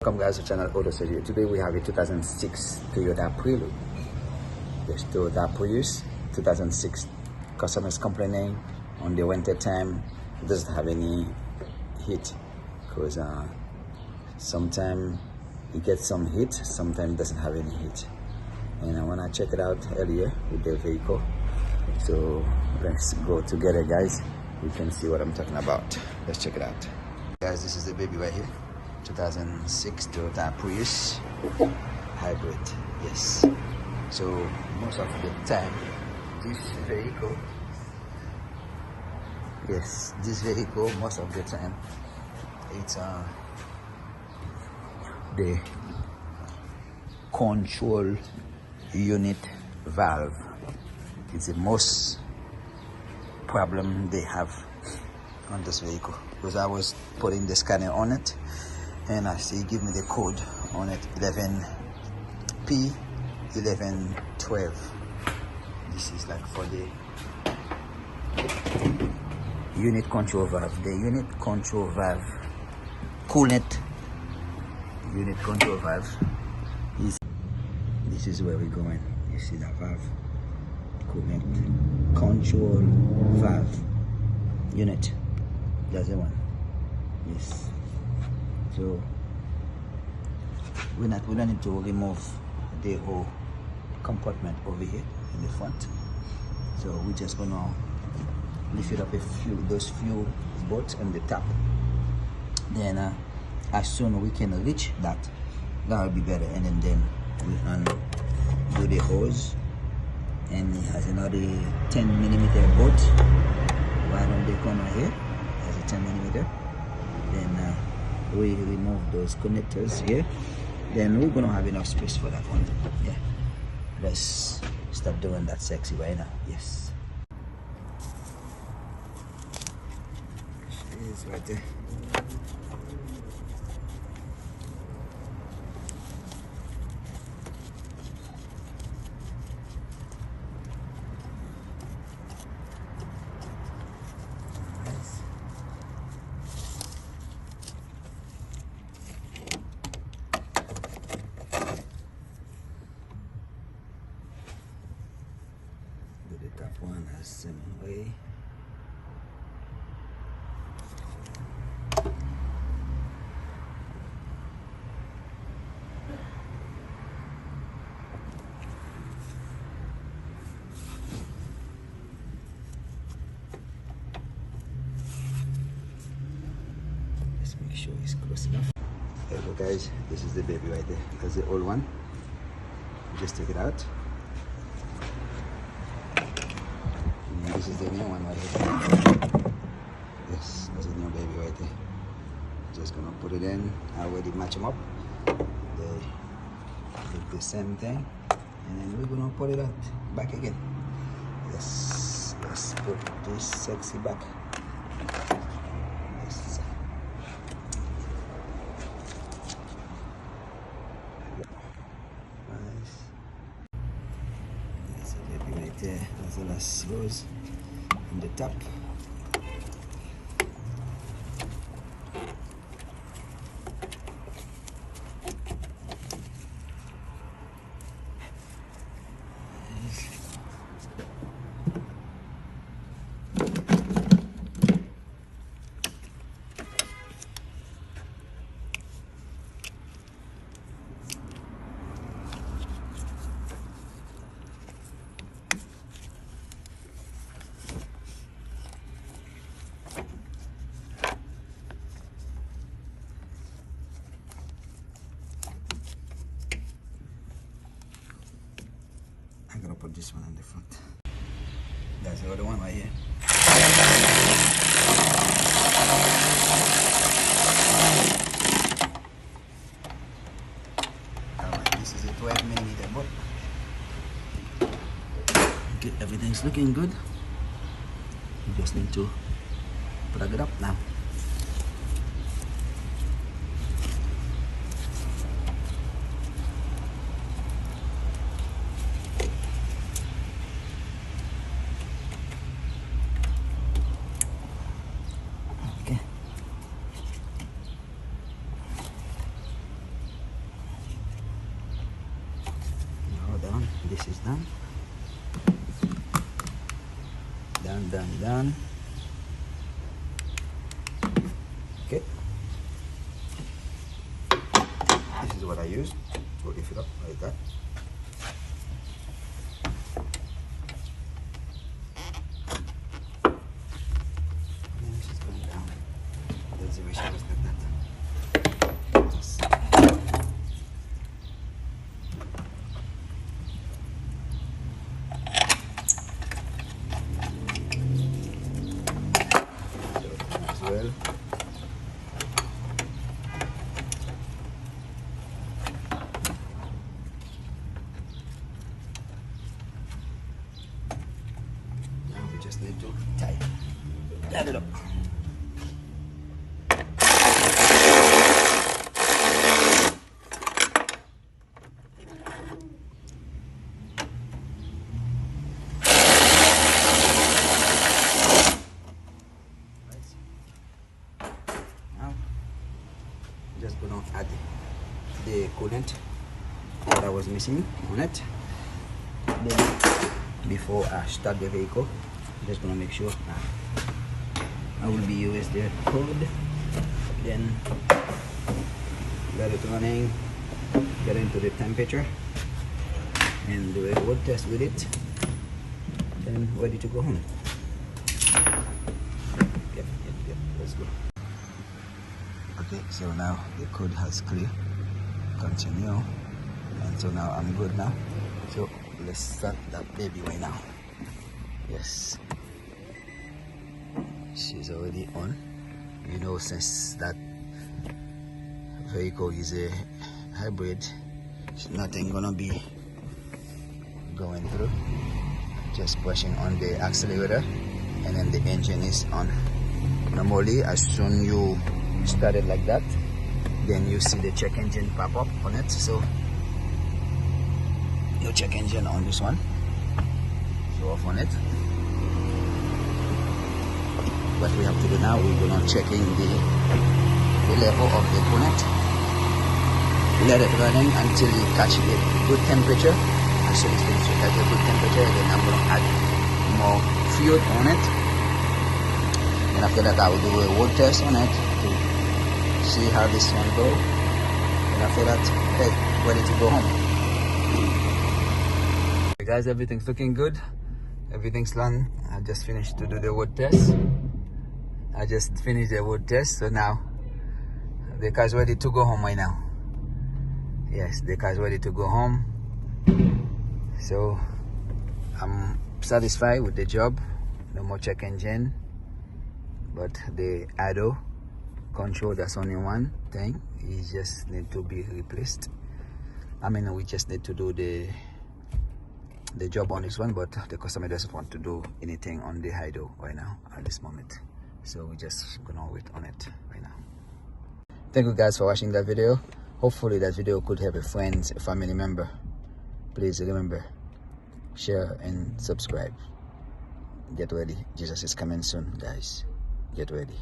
Welcome guys to channel Auto Surgery. Today we have a 2006 Toyota Prius. Yes, Toyota Prius 2006. Customers complaining on the winter time it doesn't have any heat because sometimes it gets some heat, sometimes it doesn't have any heat. And when I check it out earlier with the vehicle, so let's go together guys. You can see what I'm talking about. Let's check it out. Guys, this is the baby right here. 2006 Toyota Prius hybrid. Yes, so most of the time this vehicle most of the time it's the control unit valve. It's the most problem they have on this vehicle, because I was putting the scanner on it and I see give me the code on it, 11P1112. This is like for the unit control valve. The unit control valve, coolant unit control valve is, this is where we're going. You see that valve, coolant control valve unit. That's the one. Yes. So we don't need to remove the whole compartment over here in the front. So we're just gonna lift it up those few bolts on the top. Then as soon as we can reach that, that will be better. And then we undo the hose, and it has another 10mm bolt right on the corner here. It has a 10mm. Then we remove those connectors here. Then we're gonna have enough space for that one. Yeah, let's stop doing that sexy right now. Yes, she is right there. The top one has same way. Let's make sure it's close enough. There you go guys, this is the baby right there. That's the old one. Just take it out. This is the new one right here. Yes, that's the new baby right there. Just gonna put it in. I already match them up. They look the same thing, and then we're gonna put it out back again. Yes, let's put this sexy back. Yes. Nice. There's a baby right there. That's the last hose on the top. I'm gonna put this one in the front. That's the other one right here. Alright, this is a 12mm bolt. Okay, everything's looking good. You just need to plug it up now. this is done. Done. Okay, this is what I use to lift it up like that. And she's going down. That's the way she was like that. Well, now we just need to tighten it up. Just gonna add the coolant that I was missing on it. Then before I start the vehicle, I'm just gonna make sure I will be use the code. Then let it running, get into the temperature, and do a road test with it. Then ready to go home. Yep, let's go. Okay, so now the code has clear. Continue, and so now I'm good now. So let's start that baby right now. Yes, she's already on. You know, since that vehicle is a hybrid, nothing gonna be going through. Just pushing on the accelerator, and then the engine is on. Normally, as soon you start it like that, then you see the check engine pop up on it. So no check engine on this one, so off on it. What we have to do now, we're gonna checking the level of the coolant. Let it running until you catch the good temperature. As soon as you catch the good temperature, then I'm gonna add more fuel on it, and after that I will do a road test on it to see how this one go, and after that, hey, ready to go home. Hey guys, everything's looking good, everything's done. I just finished to do the road test. So now the car's ready to go home right now. Yes, the car's ready to go home. So I'm satisfied with the job. No more check engine, but the idle control, that's only one thing. It just need to be replaced. I mean, we just need to do the job on this one, but the customer doesn't want to do anything on the idle right now at this moment, so we're just gonna wait on it right now. Thank you guys for watching that video. Hopefully that video could help a friend, a family member. Please remember, share and subscribe. Get ready, Jesus is coming soon, guys. Get ready.